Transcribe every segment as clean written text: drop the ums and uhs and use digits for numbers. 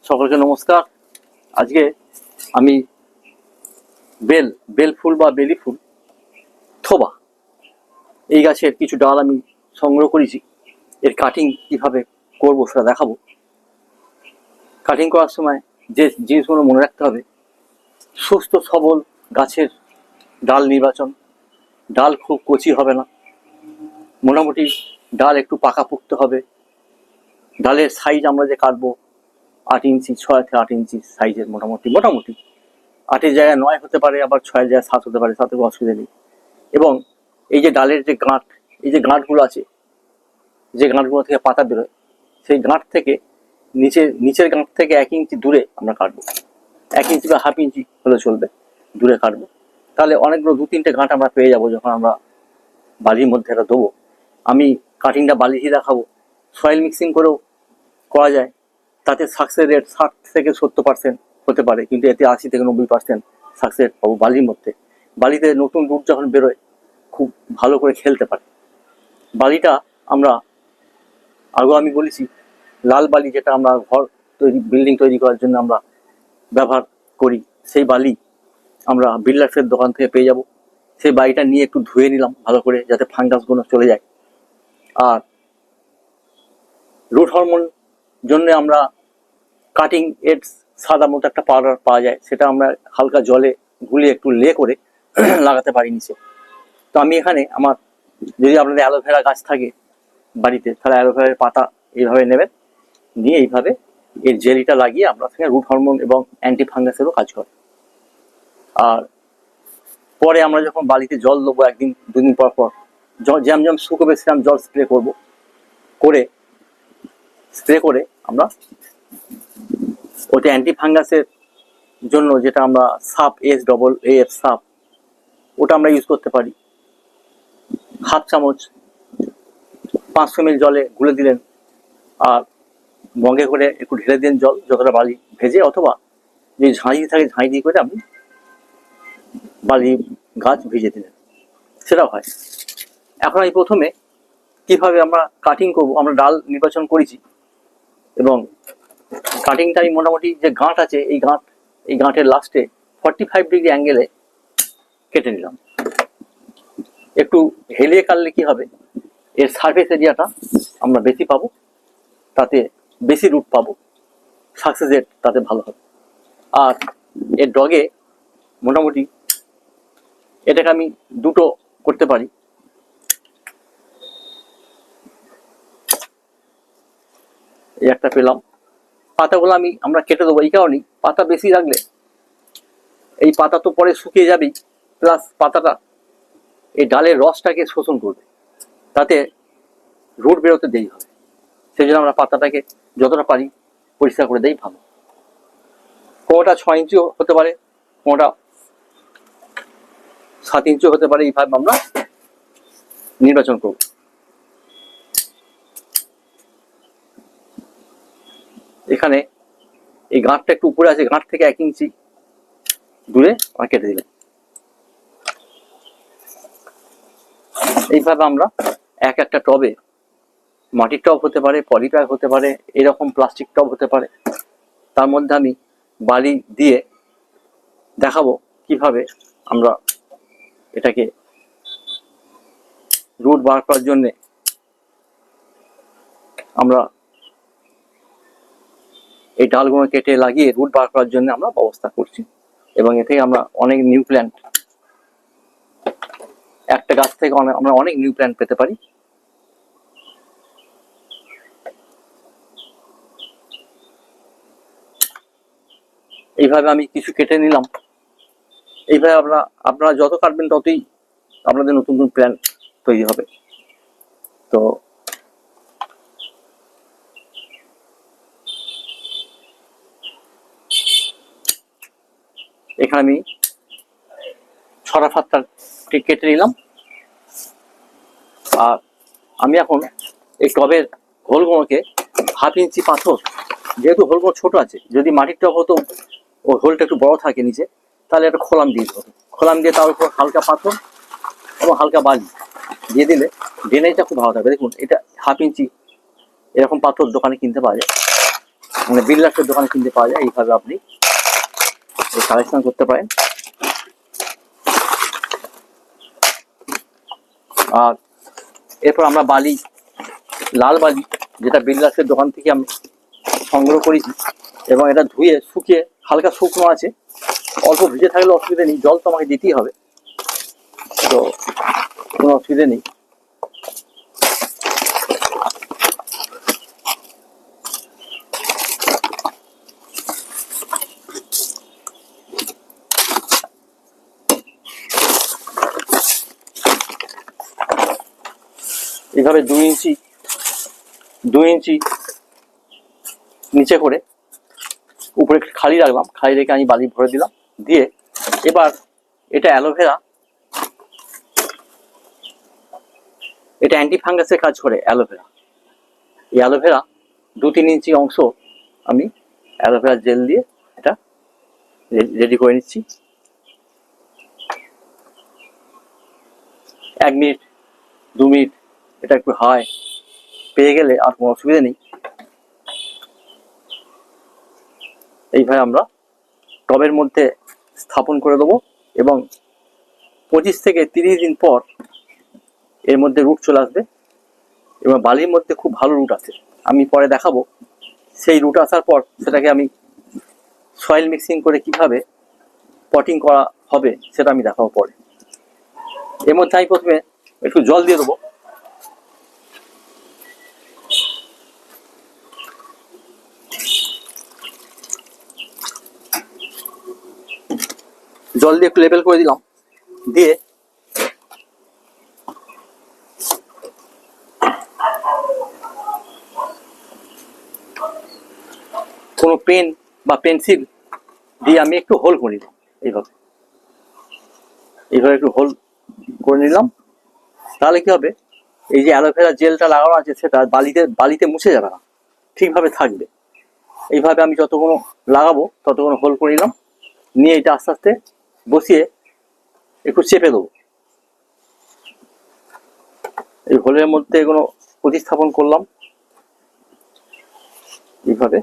সকলকে নমস্কার। আজকে আমি বেল ফুল বা বেলি ফুল থোবা এই গাছের কিছু ডাল আমি সংগ্রহ করেছি। এর কাটিং কিভাবে করব সেটা দেখাবো। কাটিং করার সময় যে জিনিসগুলো মনে রাখতে হবে, সুস্থ সবল গাছের ডাল নির্বাচন। ডাল খুব কচি হবে না, মোটামুটি ডাল একটু পাকাপোক্ত হবে। ডালের সাইজ আমরা যে কাটবো 8 ইঞ্চি, 6 থেকে 8 ইঞ্চি সাইজের, মোটামুটি 8-এর জায়গায় 9 হতে পারে, আবার 6-এর জায়গায় 7 হতে পারে, তাতে কোনো অসুবিধা নেই। এবং এই যে ডালের যে গাঁট, এই যে গাঁটগুলো আছে, যে গাঁটগুলো থেকে পাতা বেরোয়, সেই গাঁট থেকে নিচের গাঁট থেকে 1 ইঞ্চি দূরে আমরা কাটবো। 1 ইঞ্চি বা হাফ ইঞ্চি হলে চলবে, দূরে কাটবো। তাহলে অনেকগুলো 2-3টে গাঁট আমরা পেয়ে যাবো যখন আমরা বালির মধ্যে এটা দেবো। আমি কাটিংটা বালি দিয়ে দেখাবো। সয়েল মিক্সিং করেও করা যায়, তাতে সাকসেস রেট 60 থেকে 70% হতে পারে, কিন্তু এতে 80 থেকে 90% সাকসেস রেট পাবো বালির মধ্যে। বালিতে নতুন রুট যখন বেরোয় খুব ভালো করে খেলতে পারে। বালিটা আমরা আগেও আমি বলেছি, লাল বালি যেটা আমরা ঘর তৈরি, বিল্ডিং তৈরি করার জন্য আমরা ব্যবহার করি, সেই বালি আমরা বিল্ডার্সের দোকান থেকে পেয়ে যাব। সেই বালিটা নিয়ে একটু ধুয়ে নিলাম ভালো করে, যাতে ফাঙ্গাসগুলো চলে যায়। আর রুট হরমোন জন্য আমরা কাটিং এডস সাদা মতো একটা পাউডার পাওয়া যায়, সেটা আমরা হালকা জলে গুলিয়ে একটু লে করে লাগাতে পারি নিচে। তো আমি এখানে আমার, যদি আপনাদের অ্যালোভেরা গাছ থাকে বাড়িতে, তাহলে অ্যালোভেরার পাতা এইভাবে নেবেন, নিয়ে এইভাবে এর জেলিটা লাগিয়ে আমরা সেখানে রুট হরমোন এবং অ্যান্টি ফাঙ্গাসেরও কাজ করে। আর পরে আমরা যখন বালিতে জল দেবো 1-2 দিন পর পর, যেমন শুকোবে সেরকম জল স্প্রে করবো, করে আমরা ওতে অ্যান্টি ফাঙ্গাসের জন্য যেটা আমরা সাপ SAAF সাপ, ওটা আমরা ইউজ করতে পারি। হাফ চামচ 500 ml জলে গুলে দিলেন, আর মগে করে একটু ঢেলে দিলেন জল, যতটা বালি ভেজে, অথবা যে ঝাঁঝি থাকে ঝাঁঝি করে আপনি বালি গাছ ভিজে দিলেন, সেটাও হয়। এখন আমি প্রথমে কিভাবে আমরা কাটিং করব, আমরা ডাল নির্বাচন করেছি, এবং কাটিংটা আমি মোটামুটি যে গাঁট আছে, এই গাঁটের লাস্টে 45 ডিগ্রি অ্যাঙ্গেলে কেটে নিলাম। একটু হেলিয়ে কাটলে কি হবে, এর সারফেস এরিয়াটা আমরা বেশি পাবো, তাতে বেশি রুট পাবো, সাকসেস রেট তাতে ভালো হবে। আর এর ডগে মোটামুটি এটাকে আমি দুটো করতে পারি। এই একটা পেলাম। পাতাগুলো আমরা কেটে দেবো এই কারণেই, পাতা বেশি রাখলে এই পাতা তো পরে শুকিয়ে যাবেই, প্লাস পাতাটা এই ডালের রসটাকে শোষণ করবে, তাতে রুট বেরোতে দেরি হবে। সেই জন্য আমরা পাতাটাকে যতটা পারি পরিষ্কার করে দেই ভালো। কোনোটা 6 ইঞ্চিও হতে পারে, কোনোটা 7 ইঞ্চিও হতে পারে, এইভাবে আমরা নির্বাচন করব। এখানে এই গাঁটটা একটু উপরে আছে, গাঁট থেকে 1 ইঞ্চি দূরে আমরা কেটে দিলাম। এইভাবে আমরা একটা টবে, মাটির টব হতে পারে, পলিব্যাগ হতে পারে, এরকম প্লাস্টিক টব হতে পারে, তার মধ্যে আমি বালি দিয়ে দেখাবো কিভাবে আমরা এটাকে রুট বার করার জন্যে আমরা এই ডালগুলো কেটে লাগিয়ে রুট বার করার জন্য আমরা ব্যবস্থা করছি। এবং এ থেকে আমরা অনেক নিউ প্ল্যান্ট, একটা গাছ থেকে আমরা অনেক নিউ প্ল্যান্ট পেতে পারি। এইভাবে আমি কিছু কেটে নিলাম। এইভাবে আপনারা যত কাটবেন ততই আপনাদের নতুন নতুন প্ল্যান্ট তৈরি হবে। তো এখানে আমি ছড়া ফাত্তা কেটে নিলাম। আর আমি এখন এই টবের হোলগুলোকে হাফ ইঞ্চি পাথর, যেহেতু হোলগুলো ছোট আছে, যদি মাটির টব হতো ওই হোলটা একটু বড় থাকে নিচে, তাহলে একটা খোলাম দিয়ে দিতে হতো। খোলাম দিয়ে তার উপর হালকা পাথর এবং হালকা বালি দিয়ে দিলে ড্রেনেজটা খুব ভালো থাকবে। দেখুন, এটা হাফ ইঞ্চি এরকম পাথর দোকানে কিনতে পাওয়া যায়। মানে বিল্ডার্সের দোকানে কিনতে পাওয়া যায়। এইভাবে আপনি এই কালেকশন করতে পারেন। আর এরপর আমরা বালি, লাল বালি, যেটা বিল্ডার্সের দোকান থেকে আমি সংগ্রহ করেছি, এবং এটা ধুয়ে শুকিয়ে হালকা শুকনো আছে, অল্প ভিজে থাকলে অসুবিধা নেই, জল তো আমাকে দিতেই হবে, তো কোনো অসুবিধা নেই। এইভাবে 2 ইঞ্চি নিচে করে উপরে খালি রাখলাম, খালি রেখে আমি বালি ভরে দিলাম। দিয়ে এবার এটা অ্যালোভেরা, এটা অ্যান্টি ফাঙ্গাসের কাজ করে অ্যালোভেরা। এই অ্যালোভেরা 2-3 ইঞ্চি অংশ আমি অ্যালোভেরা জেল দিয়ে এটা রেডি করে নিচ্ছি। 1 মিনিট 2 মিনিট এটা একটু হাওয়ায় পেয়ে গেলে আর কোনো অসুবিধা নেই। এইভাবে আমরা টবের মধ্যে স্থাপন করে দেবো, এবং 25 থেকে 30 দিন পর এর মধ্যে রুট চলে আসবে, এবং বালির মধ্যে খুব ভালো রুট আসে। আমি পরে দেখাবো সেই রুট আসার পর সেটাকে আমি সয়েল মিক্সিং করে কিভাবে পটিং করা হবে সেটা আমি দেখাবো পরে। এর মধ্যে আমি প্রথমে একটু জল দিয়ে দেবো। জল দিয়ে একটু লেবেল করে দিলাম। দিয়ে কোনো পেন বা পেন্সিল দিয়ে আমি একটু হোল করে নিলাম। এইভাবে একটু হোল করে নিলাম। তাহলে কি হবে, এই যে অ্যালোভেরা জেলটা লাগানো আছে সেটা বালিতে মুছে যাবে না, ঠিকভাবে থাকবে। এইভাবে আমি যতক্ষণ লাগাবো ততক্ষণ হোল করে নিলাম। নিয়ে এটা আস্তে আস্তে বসিয়ে একটু চেপে দেবো। এই হোলের মধ্যে কোনো প্রতিস্থাপন করলাম এইভাবে।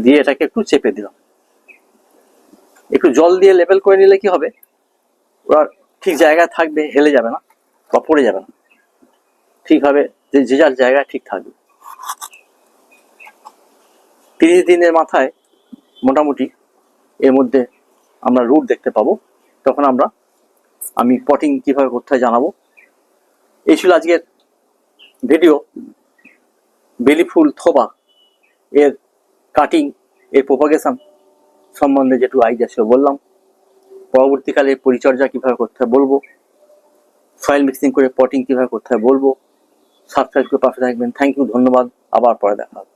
দিয়ে এটাকে একটু চেপে দিলাম। একটু জল দিয়ে লেবেল করে নিলে কি হবে, ওরা ঠিক জায়গায় থাকবে, হেলে যাবে না বা পড়ে যাবে না, ঠিকভাবে যে যার জায়গায় ঠিক থাকবে। 30 দিনের মাথায় মোটামুটি এর মধ্যে আমরা রুট দেখতে পাবো। তখন আমি পটিং কিভাবে করতে হয় জানাবো। এই ছিল আজকের ভিডিও, বেলি ফুল থোবা এর কাটিং, এর প্রোপাগেশন সম্বন্ধে যেটুকু আইডিয়া ছিল বললাম। পরবর্তীকালে পরিচর্যা কিভাবে করতে হয় বলবো, সয়েল মিক্সিং করে পটিং কিভাবে করতে হয় বলবো। সাবস্ক্রাইব করে পাশে থাকবেন। থ্যাংক ইউ, ধন্যবাদ। আবার পরে দেখা হবে।